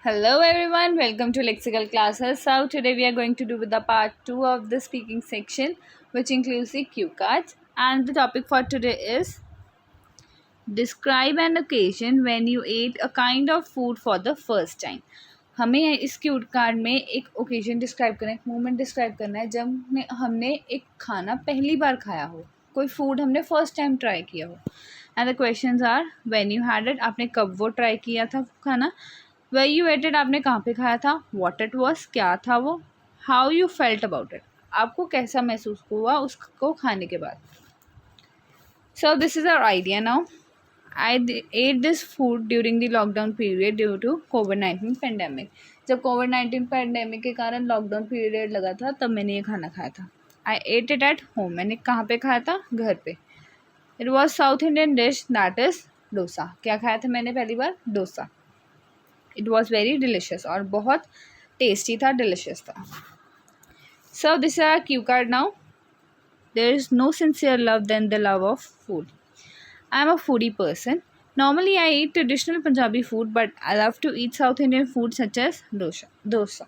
Hello everyone, welcome to Lexical Classes. So today we are going to do with the part 2 of the speaking section, which includes the cue cards. And the topic for today is describe an occasion when you ate a kind of food for the first time. हमें इस cute card में एक occasion describe करना है, एक moment describe करना है जब हमने एक खाना पहली बार खाया हो, कोई फूड हमने फर्स्ट टाइम ट्राई किया हो. And the questions are when you had it, आपने कब वो ट्राई किया था खाना. वेयर यू एट इट, आपने कहाँ पे खाया था. व्हाट इट वाज, क्या था वो. How you felt about it, आपको कैसा महसूस हुआ उसको खाने के बाद. So this is our idea now. I ate this food during the lockdown period due to COVID-19 pandemic. जब COVID-19 पैंडेमिक के कारण लॉकडाउन पीरियड लगा था तब मैंने ये खाना खाया था. I ate it at home, मैंने कहाँ पे खाया था, घर पे. It was South Indian dish that is dosa. क्या खाया था मैंने पहली बार, dosa. It was very delicious और बहुत टेस्टी था, डिलिशियस था. So this are cue card now. There is no sincerer love than the love of food. I am a foodie person. Normally, I eat traditional Punjabi food, but I love to eat South Indian food such as dosa.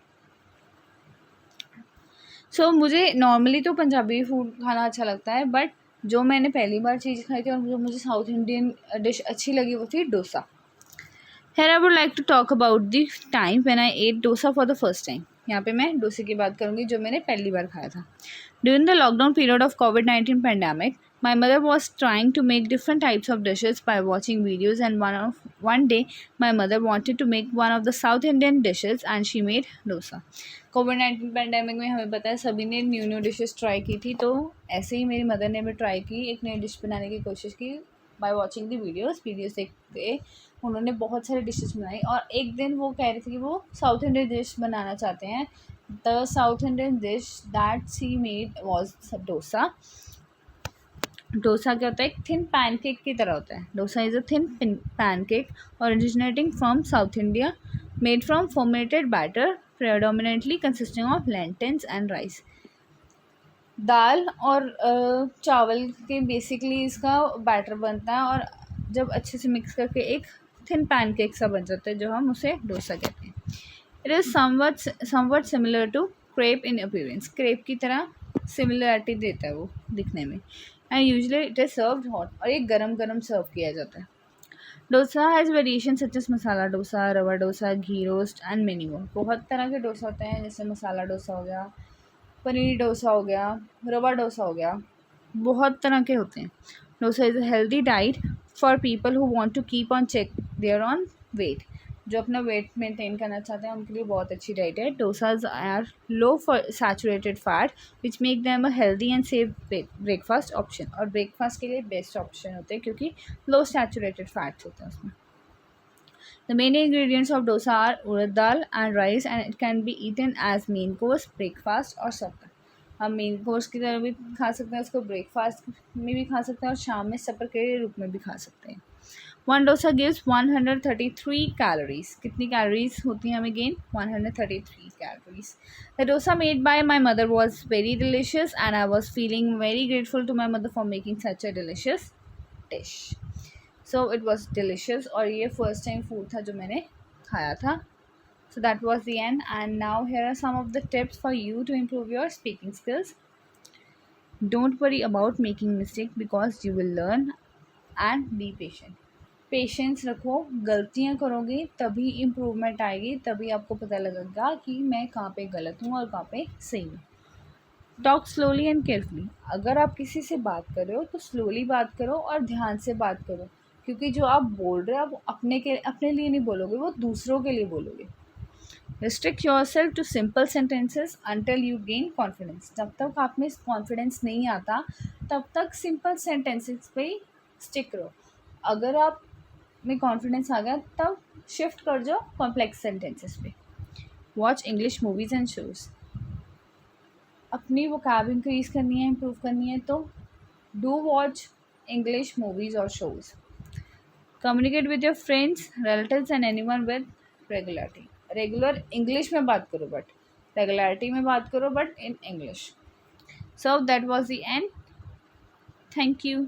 So मुझे normally तो Punjabi food खाना अच्छा लगता है, but जो मैंने पहली बार चीज़ खाई थी और जो मुझे साउथ इंडियन डिश अच्छी लगी वो थी dosa. Here I would like to talk about the time when I ate dosa for the first time. यहाँ पे मैं डोसे की बात करूँगी जो मैंने पहली बार खाया था. During the lockdown period of COVID-19 pandemic, my mother was trying to make different types of dishes by watching videos, and one day my mother wanted to make one of the South Indian dishes and she made dosa. COVID-19 pandemic में हमें पता है सभी ने new dishes try की थी, तो ऐसे ही मेरी मदर ने भी ट्राई की, एक नई डिश बनाने की कोशिश की बाय वाचिंग द वीडियोस देख के उन्होंने बहुत सारी डिशेस बनाई. और एक दिन वो कह रही थी कि वो साउथ इंडियन डिश बनाना चाहते हैं. The south Indian dish that she made was dosa. Dosa क्या होता है, एक थिन पैनकेक की तरह होता है. Dosa is a thin pancake originating from South India, made from fermented batter predominantly consisting of lentils and rice. दाल और चावल के बेसिकली इसका बैटर बनता है और जब अच्छे से मिक्स करके एक थिन पैनकेक सा बन जाता है जो हम उसे डोसा कहते हैं. It is somewhat similar to crepe in appearance. Crepe की तरह सिमिलरिटी देता है वो दिखने में. And usually it is served hot, और ये गरम गरम सर्व किया जाता है. Dosa has variation such as masala dosa, rava dosa, ghee roast and many more. बहुत तरह के डोसा होते हैं, जैसे मसाला डोसा हो गया, पनीर डोसा हो गया, रवा डोसा हो गया, बहुत तरह के होते हैं. Dosa is a healthy diet for people who want to keep on check their on weight. जो अपना वेट मेंटेन करना चाहते हैं उनके लिए बहुत अच्छी डाइट है. Dosas are low for saturated fat which make them a healthy and safe breakfast option. और ब्रेकफास्ट के लिए बेस्ट ऑप्शन होते हैं क्योंकि लो सैचुरेटेड फैट्स होते हैं उसमें. The main ingredients of dosa are urad dal and rice, and it can be eaten as main course, breakfast और supper. हम मेन कोर्स की तरह भी खा सकते हैं, उसको ब्रेकफास्ट में भी खा सकते हैं और शाम में सपर के रूप में भी खा सकते हैं. One dosa gives 133 calories. कितनी कैलोरीज होती हैं हमें gain, 133 calories. The dosa made by my mother was very delicious and I was feeling very grateful to my mother for making such a delicious dish. So it was delicious और ये first time food था जो मैंने खाया था. So that was the end, and now here are some of the tips for you to improve your speaking skills. Don't worry about making mistake because you will learn, and be patient. Patience रखो, गलतियाँ करोगे तभी improvement आएगी, तभी आपको पता लगेगा कि मैं कहाँ पे गलत हूँ और कहाँ पे सही हूँ. Talk slowly and carefully. अगर आप किसी से बात कर रहे हो तो स्लोली बात करो और ध्यान से बात करो, क्योंकि जो आप बोल रहे हो आप अपने लिए नहीं बोलोगे, वो दूसरों के लिए बोलोगे. Restrict yourself to simple sentences until you gain confidence. जब तक आप में कॉन्फिडेंस नहीं आता तब तक सिंपल सेंटेंसेस पे स्टिक रहो. अगर आप में कॉन्फिडेंस आ गया तब शिफ्ट कर जाओ कॉम्प्लेक्स सेंटेंसेस पे. Watch English movies and shows. अपनी वोकैब इंक्रीज़ करनी है, इम्प्रूव करनी है तो डू वॉच इंग्लिश मूवीज़ और shows. Communicate with your friends, relatives and anyone with regularity. Regular English में बात करो बट रेगुलरिटी में बात करो but in English. So that was the end. Thank you.